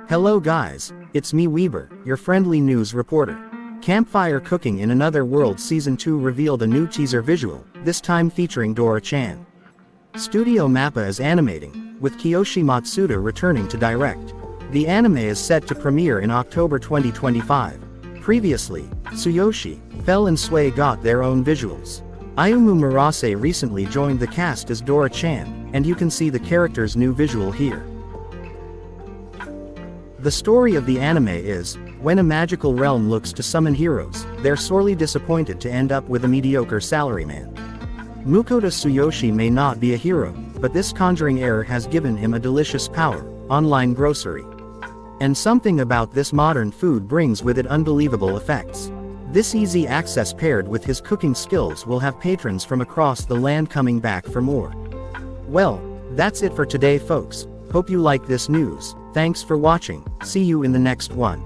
Hello guys, it's me Weber, your friendly news reporter. Campfire Cooking in Another World Season 2 revealed a new teaser visual, this time featuring Dora-chan. Studio MAPPA is animating, with Kiyoshi Matsuda returning to direct. The anime is set to premiere in October 2025. Previously, Tsuyoshi, Fell and Sway got their own visuals. Ayumu Murase recently joined the cast as Dora-chan, and you can see the character's new visual here. The story of the anime is, when a magical realm looks to summon heroes, they're sorely disappointed to end up with a mediocre salaryman. Mukouda Tsuyoshi may not be a hero, but this conjuring error has given him a delicious power, online grocery. And something about this modern food brings with it unbelievable effects. This easy access paired with his cooking skills will have patrons from across the land coming back for more. Well, that's it for today folks, hope you like this news, thanks for watching, see you in the next one.